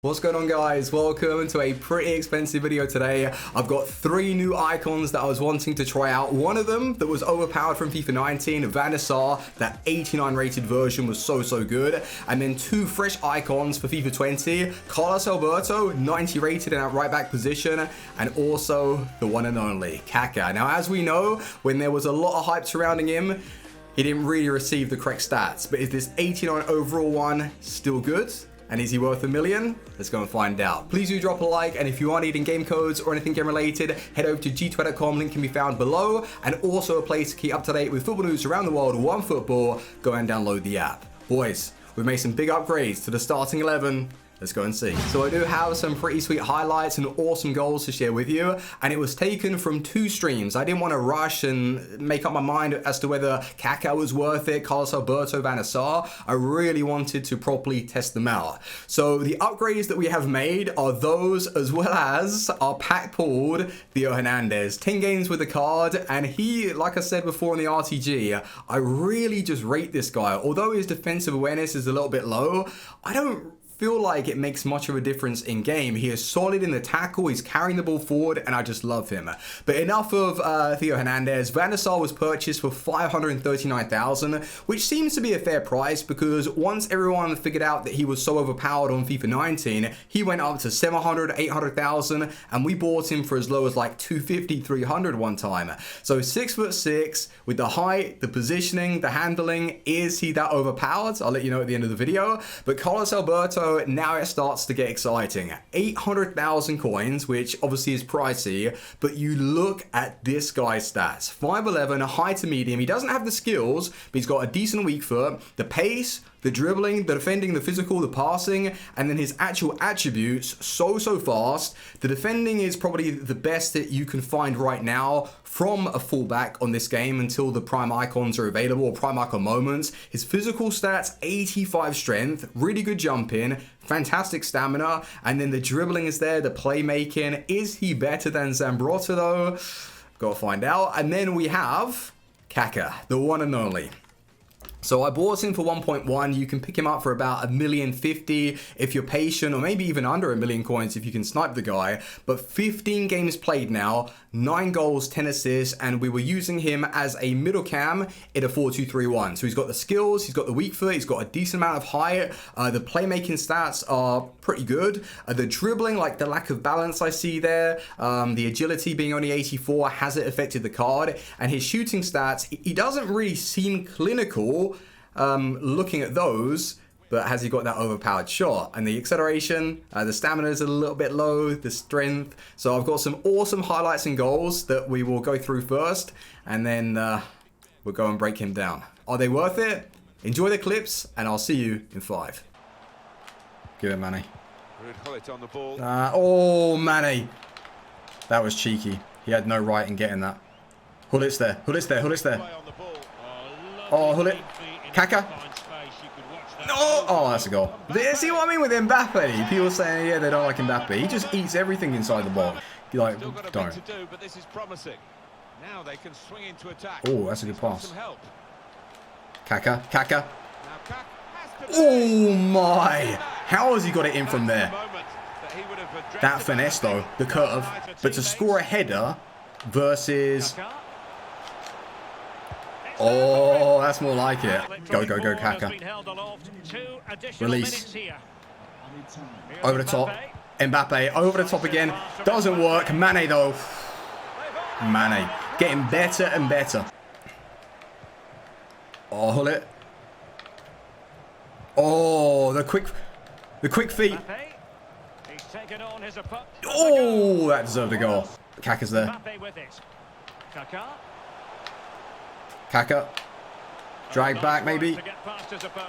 What's going on, guys? Welcome to a pretty expensive video today. I've got 3 new icons that I was wanting to try out. One of them that was overpowered from FIFA 19, SAR, that 89 rated version was so good. And then 2 fresh icons for FIFA 20, ALBERTO, 90 rated in that right back position, and also the one and only KAKA. Now, as we know, when there was a lot of hype surrounding him, he didn't really receive the correct stats. But is this 89 overall one still good? And is he worth $1 million? Let's go and find out. Please do drop a like, and if you are needing game codes or anything game related, head over to g2.com, link can be found below, and also a place to keep up to date with football news around the world, one football. Go and download the app. Boys, we've made some big upgrades to the starting 11. Let's go and see. So I do have some pretty sweet highlights and awesome goals to share with you, and it was taken from 2 streams. I didn't want to rush and make up my mind as to whether KAKA was worth it, ALBERTO, SAR. I really wanted to properly test them out. So the upgrades that we have made are those, as well as our pack pulled Theo Hernandez. 10 games with the card, and he, like I said before in the RTG, I really just rate this guy. Although his defensive awareness is a little bit low, I don't feel like it makes much of a difference in game. He is solid in the tackle, he's carrying the ball forward, and I just love him. But enough of Theo Hernandez. SAR was purchased for $539,000, which seems to be a fair price because once everyone figured out that he was so overpowered on FIFA 19, he went up to $700,000, $800,000, and we bought him for as low as like $250,000, $300,000 one time. So 6'6", with the height, the positioning, the handling, is he that overpowered? I'll let you know at the end of the video. But ALBERTO, now it starts to get exciting. 800,000 coins, which obviously is pricey, but you look at this guy's stats. 5'11", high to medium. He doesn't have the skills, but he's got a decent weak foot, the pace, the dribbling, the defending, the physical, the passing, and then his actual attributes, so fast. The defending is probably the best that you can find right now from a fullback on this game until the prime icons are available, or prime icon moments. His physical stats, 85 strength, really good jumping, fantastic stamina, and then the dribbling is there, the playmaking. Is he better than Zambrota though? Gotta find out. And then we have KAKA, the one and only. So I bought him for 1.1. You can pick him up for about $1,050,000 if you're patient, or maybe even under 1,000,000 coins if you can snipe the guy. But 15 games played now, 9 goals, 10 assists, and we were using him as a middle cam in a 4-2-3-1. So he's got the skills, he's got the weak foot, he's got a decent amount of height. The playmaking stats are pretty good. The dribbling, like the lack of balance I see there, the agility being only 84, has it affected the card? And his shooting stats, he doesn't really seem clinical looking at those, but has he got that overpowered shot? And the acceleration, the stamina is a little bit low, the strength. So I've got some awesome highlights and goals that we will go through first, and then we'll go and break him down. Are they worth it? Enjoy the clips, and I'll see you in 5. Give it, Manny. Oh, Manny. That was cheeky. He had no right in getting that. Hullit's there. Hullit's there. Hullit's there. Oh, Hullit. KAKA. No! Oh, that's a goal. See what I mean with Mbappe? People saying, yeah, they don't like Mbappe. He just eats everything inside the ball. You're like, don't. Oh, that's a good pass. KAKA. KAKA. Oh, my. How has he got it in from there? That finesse, though. The curve. But to score a header versus... Oh, that's more like it. Go, KAKA. Release. Over the top. Mbappe, over the top again. Doesn't work. Mane, though. Mane. Getting better and better. Oh, Hullit. Oh, the quick feet. Oh, that deserved a goal. KAKA's there. KAKA. Drag back, maybe.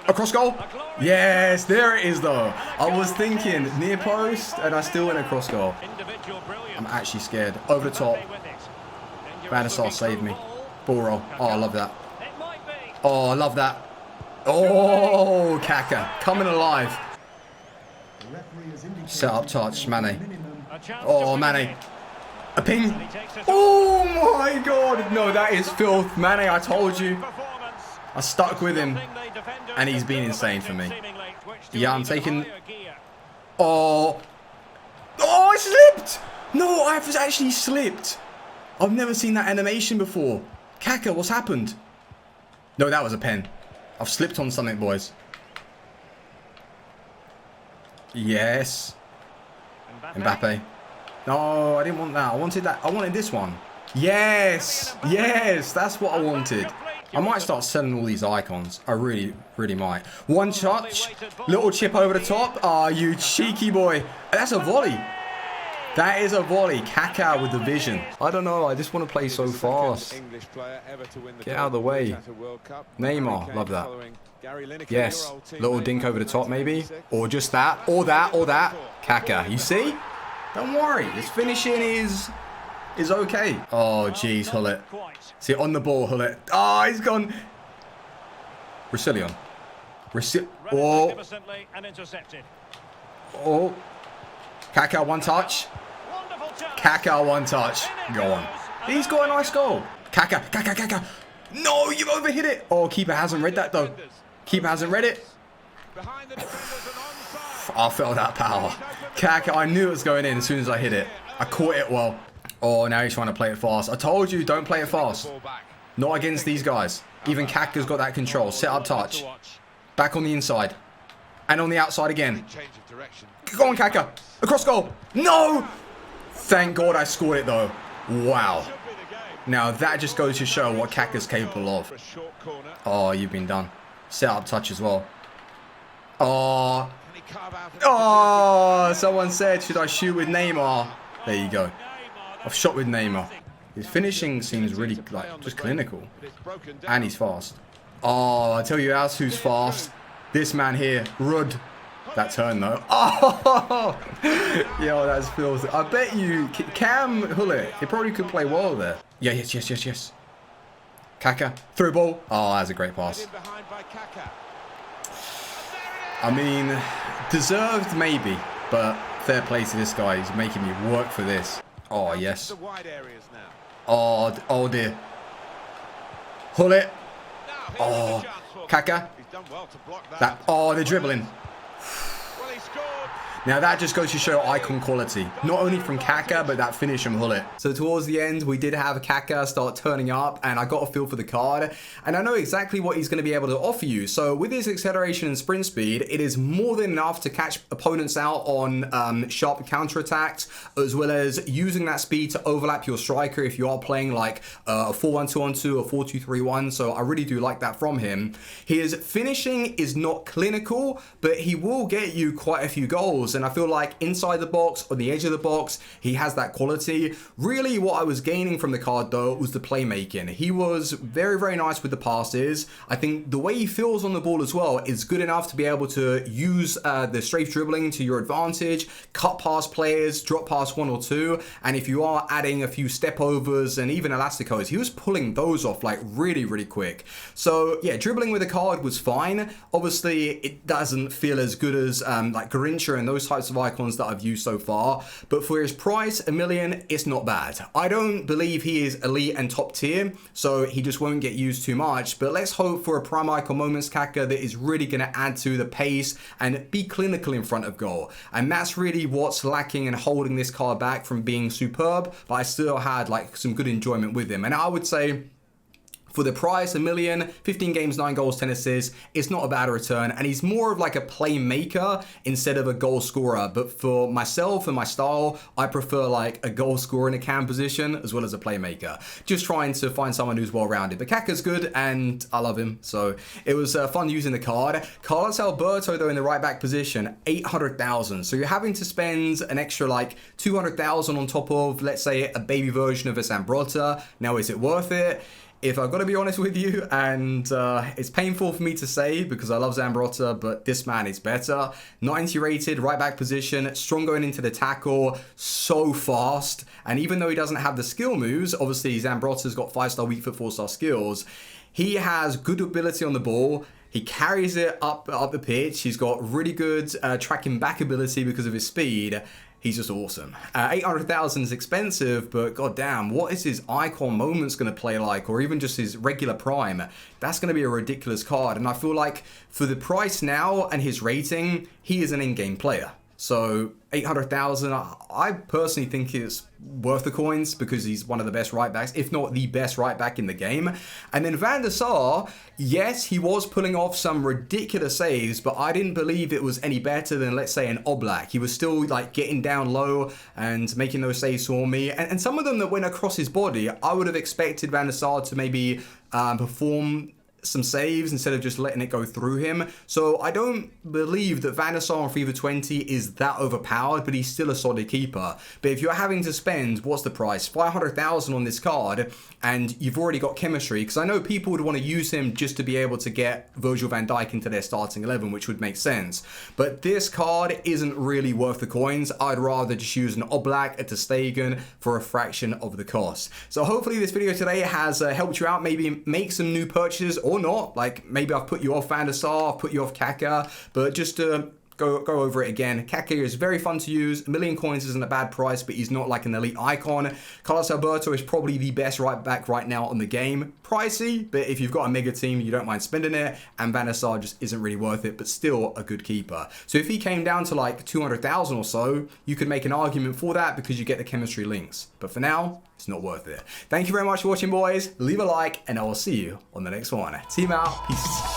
Across goal. Yes, there it is, though. I was thinking near post, and I still went across goal. I'm actually scared. Over the top. SAR saved me. Ball roll. Oh, I love that. Oh, I love that. Oh, KAKA. Coming alive. Set up touch. Mane. Oh, Mane. A ping. Oh my god. No, that is filth. Mane, I told you. I stuck with him. And he's been insane for me. Yeah, I'm taking... Oh. Oh, I slipped. No, I've actually slipped. I've never seen that animation before. KAKA, what's happened? No, that was a pen. I've slipped on something, boys. Yes. Mbappe. No, I didn't want that. I wanted that. I wanted this one. Yes. Yes, that's what I wanted. I might start selling all these icons. I really, really might. One touch. Little chip over the top. Ah, you cheeky boy. That's a volley. That is a volley. KAKA with the vision. I don't know. I just want to play so fast. Get out of the way. Neymar. Love that. Yes. Little dink over the top maybe. Or just that. Or that. Or that. KAKA. You see? Don't worry. His finishing is okay. Oh, jeez. Hullet. See, on the ball, Hullet. Oh, he's gone. Resillion. Oh. Oh. KAKA, one touch. KAKA, one touch. Go on. He's got a nice goal. KAKA. No, you've overhit it. Oh, keeper hasn't read that, though. Keeper hasn't read it. I felt that power. KAKA, I knew it was going in as soon as I hit it. I caught it well. Oh, now he's trying to play it fast. I told you, don't play it fast. Not against these guys. Even KAKA's got that control. Set up touch. Back on the inside. And on the outside again. Go on, KAKA. Across goal. No! Thank God I scored it, though. Wow. Now, that just goes to show what KAKA's capable of. Oh, you've been done. Set up touch as well. Oh. Oh, someone said, should I shoot with Neymar? There you go. I've shot with Neymar. His finishing seems really, like, just clinical. And he's fast. Oh, I tell you else who's fast. This man here, Rud. That turn, though. Oh! Yo, that's filthy. I bet you, Cam Hullet, he probably could play well there. Yeah, yes. KAKA, through ball. Oh, that's a great pass. I mean, deserved maybe, but fair play to this guy. He's making me work for this. Oh, yes. Oh dear. Hullet. Oh, KAKA. Oh, they're dribbling. Now that just goes to show icon quality, not only from KAKA, but that finish from Hullet. So towards the end, we did have KAKA start turning up, and I got a feel for the card, and I know exactly what he's going to be able to offer you. So with his acceleration and sprint speed, it is more than enough to catch opponents out on sharp counterattacks, as well as using that speed to overlap your striker if you are playing like a 4-1-2-1-2 or 4-2-3-1. So I really do like that from him. His finishing is not clinical, but he will get you quite a few goals. And I feel like inside the box, on the edge of the box, he has that quality. Really, what I was gaining from the card, though, was the playmaking. He was very, very nice with the passes. I think the way he feels on the ball as well is good enough to be able to use the strafe dribbling to your advantage, cut past players, drop past one or two. And if you are adding a few step overs and even elasticos, he was pulling those off like really, really quick. So yeah, dribbling with the card was fine. Obviously, it doesn't feel as good as like Garincha and those types of icons that I've used so far, but for his price, $1 million, it's not bad. I don't believe he is elite and top tier, so he just won't get used too much, but let's hope for a prime icon moments KAKA that is really going to add to the pace and be clinical in front of goal. And that's really what's lacking and holding this card back from being superb, but I still had like some good enjoyment with him. And I would say, for the price, $1 million, 15 games, 9 goals, 10 assists, it's not a bad return. And he's more of like a playmaker instead of a goal scorer. But for myself and my style, I prefer like a goal scorer in a cam position as well as a playmaker. Just trying to find someone who's well-rounded. But KAKA's good and I love him. So it was fun using the card. Carlos Alberto, though, in the right back position, 800,000. So you're having to spend an extra like 200,000 on top of, let's say, a baby version of a Zambrotta. Now, is it worth it? If I've got to be honest with you, and it's painful for me to say because I love Zambrotta, but this man is better. 90 rated, right back position, strong going into the tackle, so fast. And even though he doesn't have the skill moves, obviously Zambrotta's got 5-star, weak foot, 4-star skills. He has good ability on the ball. He carries it up the pitch. He's got really good tracking back ability because of his speed. He's just awesome. 800,000 is expensive, but goddamn, what is his icon moments going to play like, or even just his regular prime? That's going to be a ridiculous card, and I feel like for the price now and his rating, he is an in-game player. So 800,000, I personally think it's worth the coins because he's one of the best right backs, if not the best right back in the game. And then Van der Sar, yes, he was pulling off some ridiculous saves, but I didn't believe it was any better than, let's say, an Oblak. He was still like getting down low and making those saves for me. And some of them that went across his body, I would have expected Van der Sar to maybe perform some saves instead of just letting it go through him. So I don't believe that Van der Sar on FIFA 20 is that overpowered, but he's still a solid keeper. But if you're having to spend, what's the price? 500,000 on this card, and you've already got chemistry, because I know people would want to use him just to be able to get Virgil van Dijk into their starting 11, which would make sense. But this card isn't really worth the coins. I'd rather just use an Oblak, a ter Stegen for a fraction of the cost. So hopefully this video today has helped you out, maybe make some new purchases or not. Like maybe I've put you off Van der Sar, I've put you off KAKA, but just to go over it again. KAKA is very fun to use. 1 million coins isn't a bad price, but he's not like an elite icon. Carlos Alberto is probably the best right back right now on the game. Pricey, but if you've got a mega team, you don't mind spending it. And Van der Sar just isn't really worth it, but still a good keeper. So if he came down to like 200,000 or so, you could make an argument for that because you get the chemistry links. But for now, it's not worth it. Thank you very much for watching, boys. Leave a like, and I will see you on the next one. Team out. Peace.